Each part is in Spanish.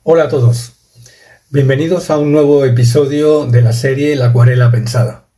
Hola a todos, bienvenidos a un nuevo episodio de la serie La acuarela pensada.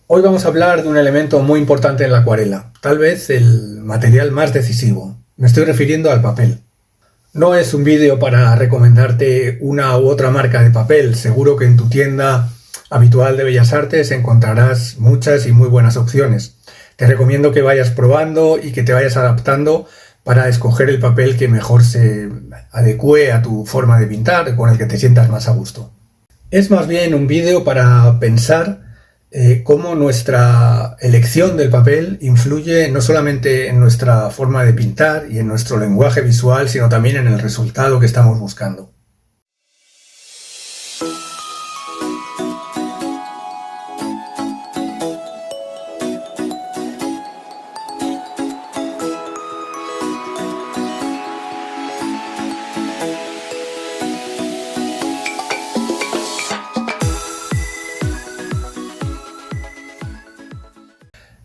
Hoy vamos a hablar de un elemento muy importante en la acuarela, tal vez el material más decisivo. Me estoy refiriendo al papel. No es un vídeo para recomendarte una u otra marca de papel, seguro que en tu tienda habitual de Bellas Artes encontrarás muchas y muy buenas opciones. Te recomiendo que vayas probando y que te vayas adaptando para escoger el papel que mejor se adecue a tu forma de pintar, con el que te sientas más a gusto. Es más bien un vídeo para pensar cómo nuestra elección del papel influye no solamente en nuestra forma de pintar y en nuestro lenguaje visual, sino también en el resultado que estamos buscando.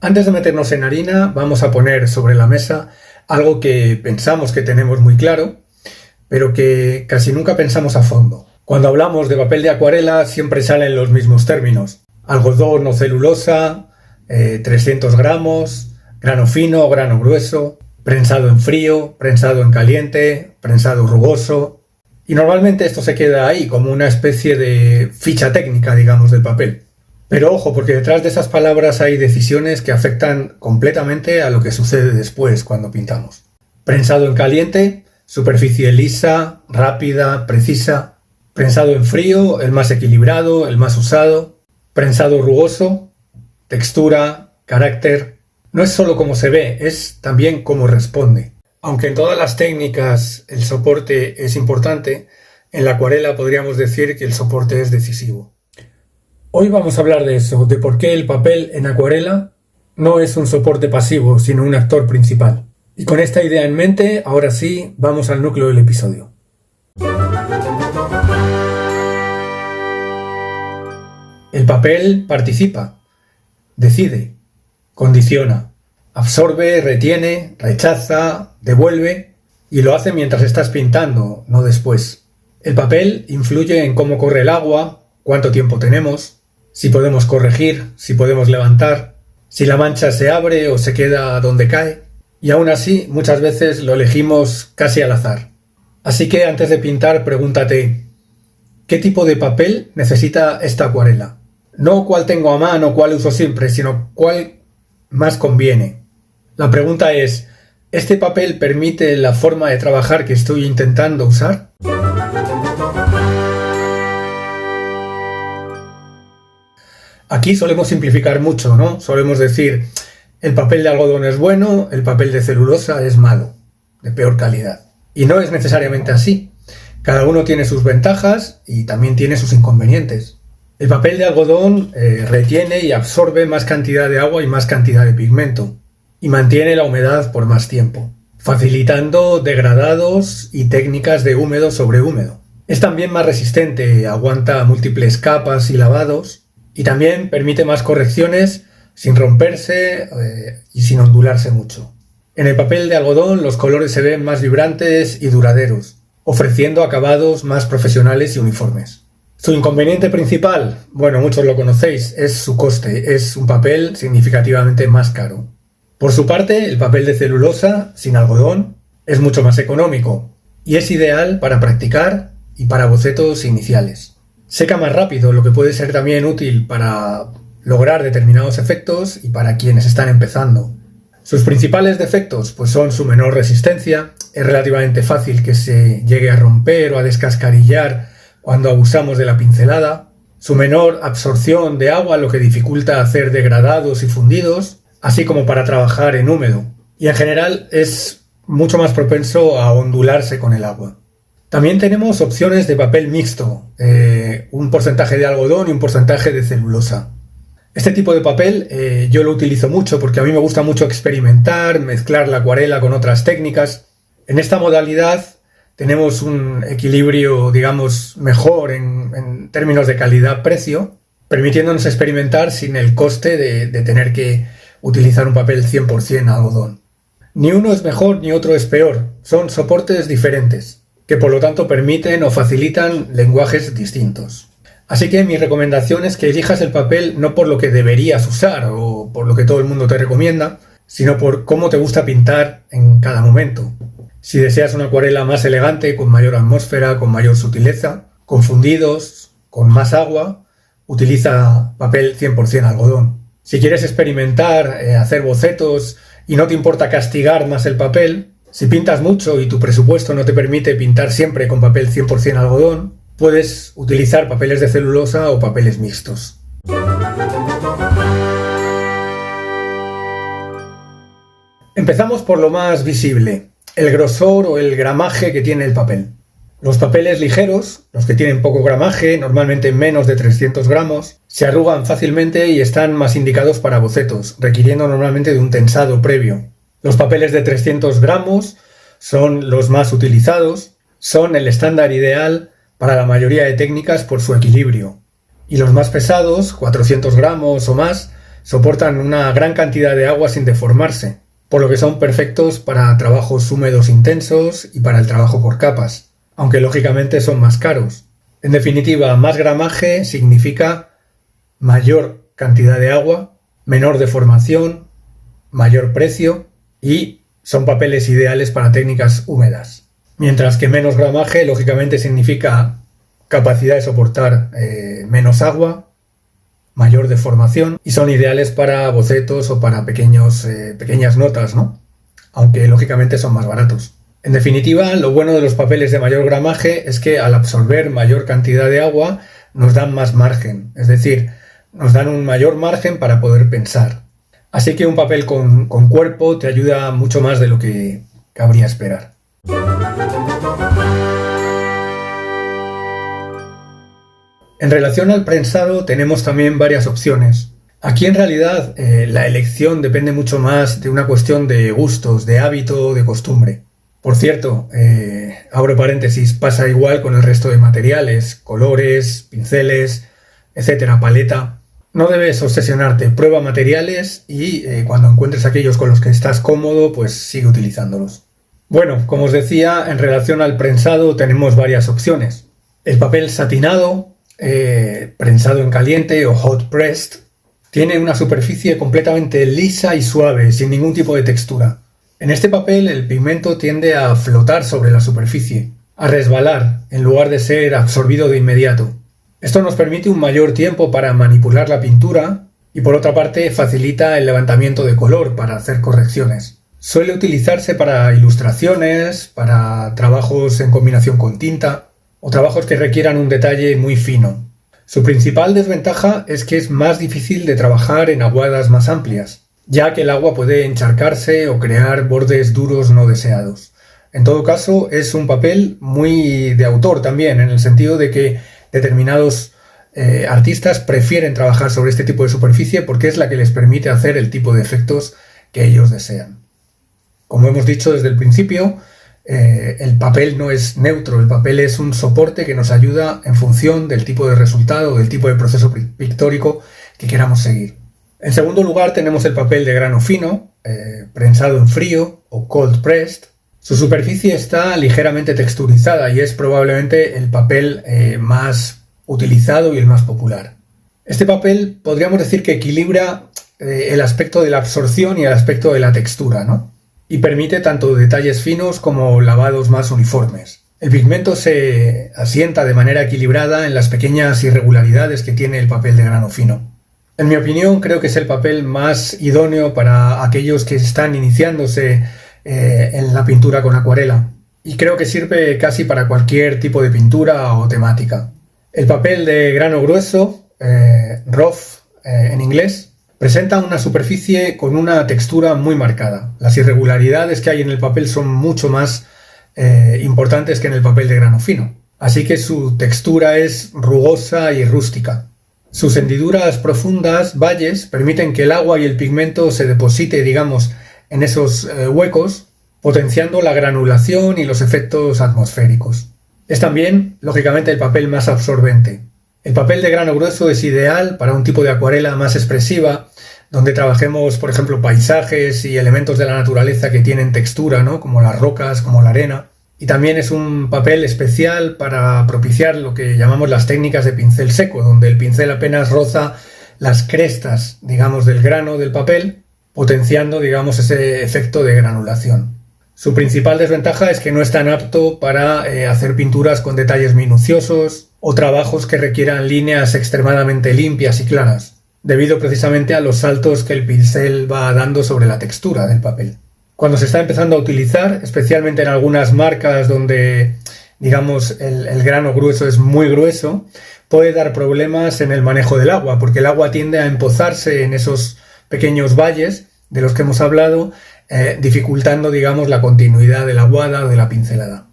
Antes de meternos en harina, vamos a poner sobre la mesa algo que pensamos que tenemos muy claro, pero que casi nunca pensamos a fondo. Cuando hablamos de papel de acuarela siempre salen los mismos términos: algodón o celulosa, 300 gramos, grano fino o grano grueso, prensado en frío, prensado en caliente, prensado rugoso. Y normalmente esto se queda ahí como una especie de ficha técnica, digamos, del papel. Pero ojo, porque detrás de esas palabras hay decisiones que afectan completamente a lo que sucede después cuando pintamos. Prensado en caliente, superficie lisa, rápida, precisa. Prensado en frío, el más equilibrado, el más usado. Prensado rugoso, textura, carácter. No es solo cómo se ve, es también cómo responde. Aunque en todas las técnicas el soporte es importante, en la acuarela podríamos decir que el soporte es decisivo. Hoy vamos a hablar de eso, de por qué el papel en acuarela no es un soporte pasivo, sino un actor principal. Y con esta idea en mente, ahora sí, vamos al núcleo del episodio. El papel participa, decide, condiciona, absorbe, retiene, rechaza, devuelve, y lo hace mientras estás pintando, no después. El papel influye en cómo corre el agua, cuánto tiempo tenemos, si podemos corregir, si podemos levantar, si la mancha se abre o se queda donde cae. Y aún así, muchas veces lo elegimos casi al azar. Así que antes de pintar, pregúntate: ¿qué tipo de papel necesita esta acuarela? No cuál tengo a mano, cuál uso siempre, sino cuál más conviene. La pregunta es: ¿este papel permite la forma de trabajar que estoy intentando usar? Aquí solemos simplificar mucho, ¿no? Solemos decir: el papel de algodón es bueno, el papel de celulosa es malo, de peor calidad. Y no es necesariamente así. Cada uno tiene sus ventajas y también tiene sus inconvenientes. El papel de algodón retiene y absorbe más cantidad de agua y más cantidad de pigmento, y mantiene la humedad por más tiempo, facilitando degradados y técnicas de húmedo sobre húmedo. Es también más resistente, aguanta múltiples capas y lavados, y también permite más correcciones sin romperse y sin ondularse mucho. En el papel de algodón los colores se ven más vibrantes y duraderos, ofreciendo acabados más profesionales y uniformes. Su inconveniente principal, bueno, muchos lo conocéis, es su coste. Es un papel significativamente más caro. Por su parte, el papel de celulosa, sin algodón, es mucho más económico y es ideal para practicar y para bocetos iniciales. Seca más rápido, lo que puede ser también útil para lograr determinados efectos y para quienes están empezando. Sus principales defectos pues son su menor resistencia, es relativamente fácil que se llegue a romper o a descascarillar cuando abusamos de la pincelada, su menor absorción de agua, lo que dificulta hacer degradados y fundidos, así como para trabajar en húmedo, y en general es mucho más propenso a ondularse con el agua. También tenemos opciones de papel mixto, un porcentaje de algodón y un porcentaje de celulosa. Este tipo de papel yo lo utilizo mucho porque a mí me gusta mucho experimentar, mezclar la acuarela con otras técnicas. En esta modalidad tenemos un equilibrio, digamos, mejor en términos de calidad-precio, permitiéndonos experimentar sin el coste de tener que utilizar un papel 100% algodón. Ni uno es mejor ni otro es peor, son soportes diferentes. que por lo tanto permiten o facilitan lenguajes distintos. Así que mi recomendación es que elijas el papel no por lo que deberías usar o por lo que todo el mundo te recomienda, sino por cómo te gusta pintar en cada momento. Si deseas una acuarela más elegante, con mayor atmósfera, con mayor sutileza, con fundidos, con más agua, utiliza papel 100% algodón. Si quieres experimentar, hacer bocetos y no te importa castigar más el papel, si pintas mucho y tu presupuesto no te permite pintar siempre con papel 100% algodón, puedes utilizar papeles de celulosa o papeles mixtos. Empezamos por lo más visible, el grosor o el gramaje que tiene el papel. Los papeles ligeros, los que tienen poco gramaje, normalmente menos de 300 gramos, se arrugan fácilmente y están más indicados para bocetos, requiriendo normalmente de un tensado previo. Los papeles de 300 gramos son los más utilizados, son el estándar ideal para la mayoría de técnicas por su equilibrio. Y los más pesados, 400 gramos o más, soportan una gran cantidad de agua sin deformarse, por lo que son perfectos para trabajos húmedos intensos y para el trabajo por capas, aunque lógicamente son más caros. En definitiva, más gramaje significa mayor cantidad de agua, menor deformación, mayor precio y son papeles ideales para técnicas húmedas. Mientras que menos gramaje, lógicamente, significa capacidad de soportar menos agua, mayor deformación y son ideales para bocetos o para pequeñas notas, ¿no? Aunque lógicamente son más baratos. En definitiva, lo bueno de los papeles de mayor gramaje es que al absorber mayor cantidad de agua nos dan más margen, es decir, nos dan un mayor margen para poder pensar. Así que un papel con cuerpo te ayuda mucho más de lo que cabría esperar. En relación al prensado tenemos también varias opciones. Aquí en realidad la elección depende mucho más de una cuestión de gustos, de hábito, de costumbre. Por cierto, abro paréntesis, pasa igual con el resto de materiales, colores, pinceles, etcétera, paleta. No debes obsesionarte, prueba materiales y cuando encuentres aquellos con los que estás cómodo, pues sigue utilizándolos. Bueno, como os decía, en relación al prensado tenemos varias opciones. El papel satinado, prensado en caliente o hot pressed, tiene una superficie completamente lisa y suave, sin ningún tipo de textura. En este papel el pigmento tiende a flotar sobre la superficie, a resbalar, en lugar de ser absorbido de inmediato. Esto nos permite un mayor tiempo para manipular la pintura y por otra parte facilita el levantamiento de color para hacer correcciones. Suele utilizarse para ilustraciones, para trabajos en combinación con tinta o trabajos que requieran un detalle muy fino. Su principal desventaja es que es más difícil de trabajar en aguadas más amplias, ya que el agua puede encharcarse o crear bordes duros no deseados. En todo caso, es un papel muy de autor también, en el sentido de que determinados artistas prefieren trabajar sobre este tipo de superficie porque es la que les permite hacer el tipo de efectos que ellos desean. Como hemos dicho desde el principio, el papel no es neutro, el papel es un soporte que nos ayuda en función del tipo de resultado, del tipo de proceso pictórico que queramos seguir. En segundo lugar tenemos el papel de grano fino, prensado en frío o cold pressed. Su superficie está ligeramente texturizada y es probablemente el papel más utilizado y el más popular. Este papel podríamos decir que equilibra el aspecto de la absorción y el aspecto de la textura, ¿no? Y permite tanto detalles finos como lavados más uniformes. El pigmento se asienta de manera equilibrada en las pequeñas irregularidades que tiene el papel de grano fino. En mi opinión, creo que es el papel más idóneo para aquellos que están iniciándose en la pintura con acuarela. Y creo que sirve casi para cualquier tipo de pintura o temática. El papel de grano grueso, rough en inglés, presenta una superficie con una textura muy marcada. Las irregularidades que hay en el papel son mucho más importantes que en el papel de grano fino. Así que su textura es rugosa y rústica. Sus hendiduras profundas, valles, permiten que el agua y el pigmento se deposite, digamos, en esos huecos, potenciando la granulación y los efectos atmosféricos. Es también, lógicamente, el papel más absorbente. El papel de grano grueso es ideal para un tipo de acuarela más expresiva, donde trabajemos, por ejemplo, paisajes y elementos de la naturaleza que tienen textura, ¿no? Como las rocas, como la arena. Y también es un papel especial para propiciar lo que llamamos las técnicas de pincel seco, donde el pincel apenas roza las crestas, digamos, del grano del papel, potenciando, digamos, ese efecto de granulación. Su principal desventaja es que no es tan apto para hacer pinturas con detalles minuciosos o trabajos que requieran líneas extremadamente limpias y claras, debido precisamente a los saltos que el pincel va dando sobre la textura del papel. Cuando se está empezando a utilizar, especialmente en algunas marcas donde, digamos, el grano grueso es muy grueso, puede dar problemas en el manejo del agua, porque el agua tiende a empozarse en esos pequeños valles de los que hemos hablado, dificultando, digamos, la continuidad de la aguada o de la pincelada.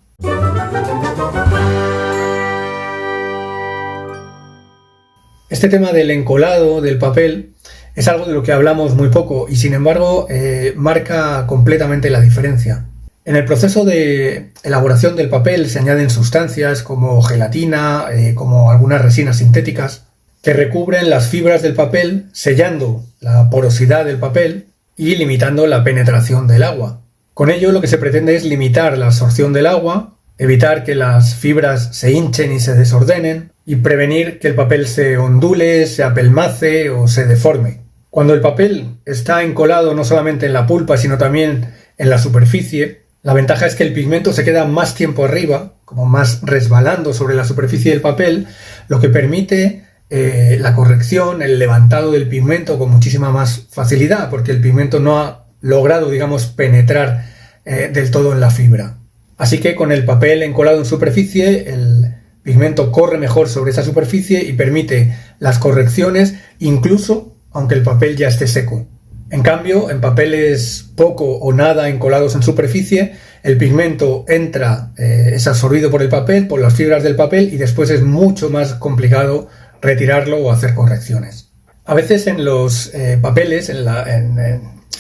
Este tema del encolado del papel es algo de lo que hablamos muy poco y sin embargo marca completamente la diferencia. En el proceso de elaboración del papel se añaden sustancias como gelatina, como algunas resinas sintéticas que recubren las fibras del papel, sellando la porosidad del papel y limitando la penetración del agua. Con ello lo que se pretende es limitar la absorción del agua, evitar que las fibras se hinchen y se desordenen y prevenir que el papel se ondule, se apelmace o se deforme. Cuando el papel está encolado no solamente en la pulpa, sino también en la superficie, la ventaja es que el pigmento se queda más tiempo arriba, como más resbalando sobre la superficie del papel, lo que permite la corrección, el levantado del pigmento con muchísima más facilidad, porque el pigmento no ha logrado, digamos, penetrar del todo en la fibra. Así que con el papel encolado en superficie, el pigmento corre mejor sobre esa superficie y permite las correcciones, incluso aunque el papel ya esté seco. En cambio, en papeles poco o nada encolados en superficie, el pigmento entra, es absorbido por el papel, por las fibras del papel, y después es mucho más complicado retirarlo o hacer correcciones. A veces en los papeles, en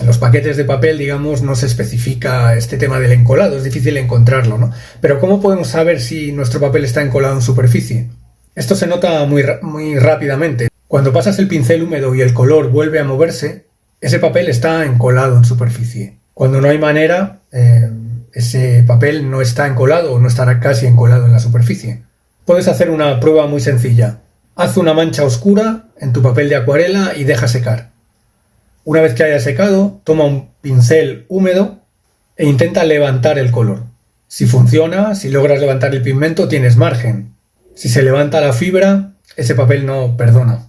los paquetes de papel, digamos, no se especifica este tema del encolado, es difícil encontrarlo, ¿no? Pero ¿cómo podemos saber si nuestro papel está encolado en superficie? Esto se nota muy rápidamente. Cuando pasas el pincel húmedo y el color vuelve a moverse, ese papel está encolado en superficie. Cuando no hay manera, ese papel no está encolado o no estará casi encolado en la superficie. Puedes hacer una prueba muy sencilla. Haz una mancha oscura en tu papel de acuarela y deja secar. Una vez que haya secado, toma un pincel húmedo e intenta levantar el color. Si funciona, si logras levantar el pigmento, tienes margen. Si se levanta la fibra, ese papel no perdona.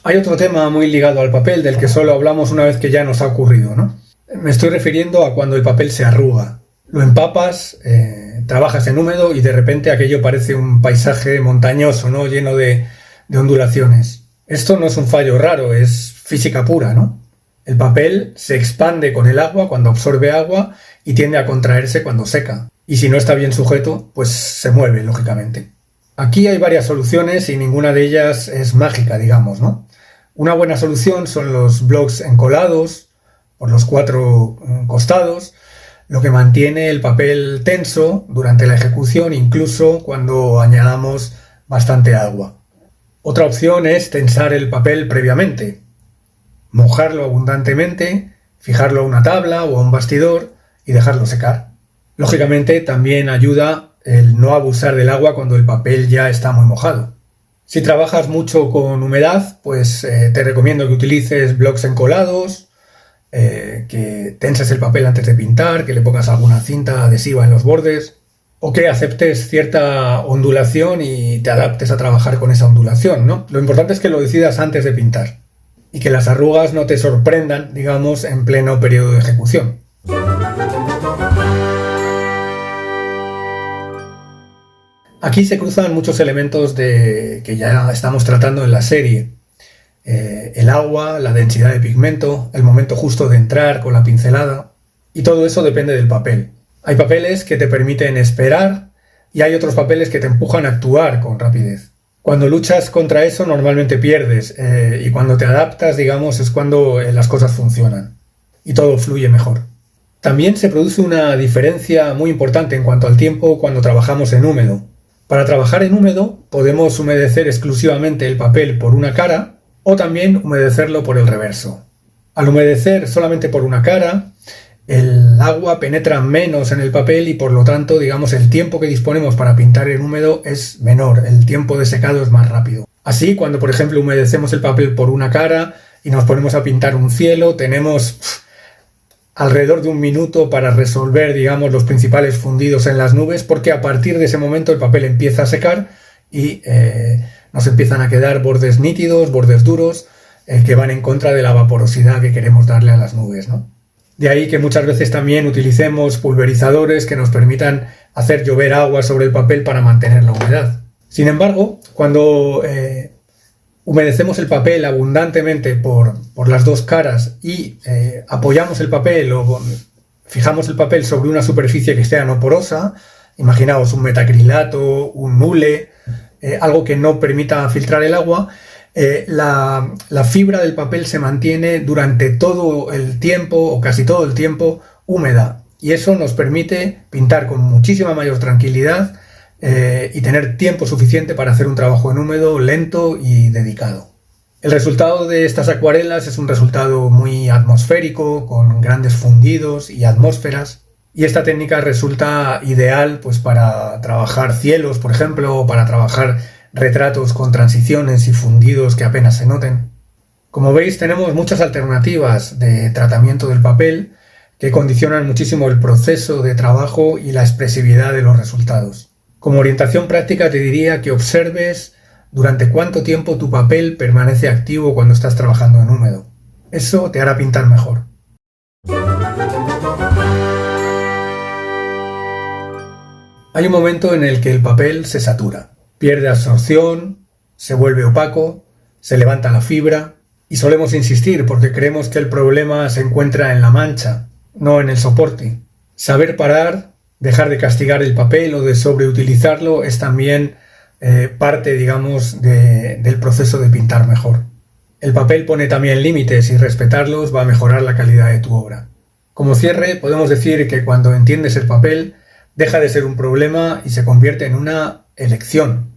Hay otro tema muy ligado al papel del que solo hablamos una vez que ya nos ha ocurrido, ¿no? Me estoy refiriendo a cuando el papel se arruga. Lo empapas, trabajas en húmedo y de repente aquello parece un paisaje montañoso, ¿no? Lleno de ondulaciones. Esto no es un fallo raro, es física pura, ¿no? El papel se expande con el agua cuando absorbe agua y tiende a contraerse cuando seca. Y si no está bien sujeto, pues se mueve, lógicamente. Aquí hay varias soluciones y ninguna de ellas es mágica, digamos, ¿no? Una buena solución son los blocks encolados por los 4 costados, lo que mantiene el papel tenso durante la ejecución, incluso cuando añadamos bastante agua. Otra opción es tensar el papel previamente, mojarlo abundantemente, fijarlo a una tabla o a un bastidor y dejarlo secar. Lógicamente también ayuda el no abusar del agua cuando el papel ya está muy mojado. Si trabajas mucho con humedad, pues te recomiendo que utilices blocks encolados, que tenses el papel antes de pintar, que le pongas alguna cinta adhesiva en los bordes, o que aceptes cierta ondulación y te adaptes a trabajar con esa ondulación, ¿no? Lo importante es que lo decidas antes de pintar y que las arrugas no te sorprendan, digamos, en pleno periodo de ejecución. Aquí se cruzan muchos elementos que ya estamos tratando en la serie. El agua, la densidad de pigmento, el momento justo de entrar con la pincelada, y todo eso depende del papel. Hay papeles que te permiten esperar y hay otros papeles que te empujan a actuar con rapidez. Cuando luchas contra eso normalmente pierdes y cuando te adaptas, digamos, es cuando las cosas funcionan y todo fluye mejor. También se produce una diferencia muy importante en cuanto al tiempo cuando trabajamos en húmedo. Para trabajar en húmedo podemos humedecer exclusivamente el papel por una cara o también humedecerlo por el reverso. Al humedecer solamente por una cara, el agua penetra menos en el papel y por lo tanto, digamos, el tiempo que disponemos para pintar en húmedo es menor, el tiempo de secado es más rápido. Así, cuando por ejemplo humedecemos el papel por una cara y nos ponemos a pintar un cielo, tenemos alrededor de 1 minuto para resolver, digamos, los principales fundidos en las nubes, porque a partir de ese momento el papel empieza a secar y nos empiezan a quedar bordes nítidos, bordes duros, que van en contra de la vaporosidad que queremos darle a las nubes, ¿no? De ahí que muchas veces también utilicemos pulverizadores que nos permitan hacer llover agua sobre el papel para mantener la humedad. Sin embargo, cuando humedecemos el papel abundantemente por las dos caras y apoyamos el papel o fijamos el papel sobre una superficie que sea no porosa, imaginaos un metacrilato, un hule, algo que no permita filtrar el agua, la fibra del papel se mantiene durante todo el tiempo o casi todo el tiempo húmeda y eso nos permite pintar con muchísima mayor tranquilidad y tener tiempo suficiente para hacer un trabajo en húmedo lento y dedicado. El resultado de estas acuarelas es un resultado muy atmosférico, con grandes fundidos y atmósferas, y esta técnica resulta ideal pues para trabajar cielos, por ejemplo, o para trabajar retratos con transiciones y fundidos que apenas se noten. Como veis, tenemos muchas alternativas de tratamiento del papel que condicionan muchísimo el proceso de trabajo y la expresividad de los resultados. Como orientación práctica te diría que observes durante cuánto tiempo tu papel permanece activo cuando estás trabajando en húmedo. Eso te hará pintar mejor. Hay un momento en el que el papel se satura, pierde absorción, se vuelve opaco, se levanta la fibra y solemos insistir porque creemos que el problema se encuentra en la mancha, no en el soporte. Saber parar, dejar de castigar el papel o de sobreutilizarlo es también parte, digamos, del proceso de pintar mejor. El papel pone también límites y respetarlos va a mejorar la calidad de tu obra. Como cierre, podemos decir que cuando entiendes el papel, deja de ser un problema y se convierte en una elección.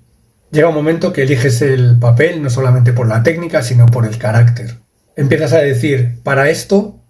Llega un momento que eliges el papel no solamente por la técnica, sino por el carácter. Empiezas a decir, para esto,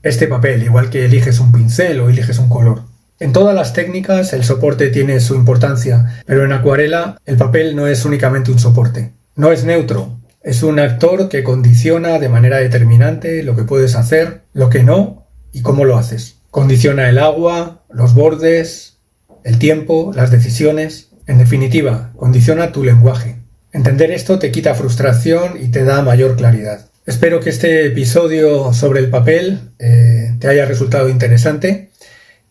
este papel, igual que eliges un pincel o eliges un color. En todas las técnicas el soporte tiene su importancia, pero en acuarela el papel no es únicamente un soporte. No es neutro, es un actor que condiciona de manera determinante lo que puedes hacer, lo que no y cómo lo haces. Condiciona el agua, los bordes, el tiempo, las decisiones. En definitiva, condiciona tu lenguaje. Entender esto te quita frustración y te da mayor claridad. Espero que este episodio sobre el papel te haya resultado interesante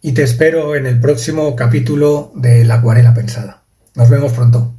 y te espero en el próximo capítulo de La Acuarela Pensada. Nos vemos pronto.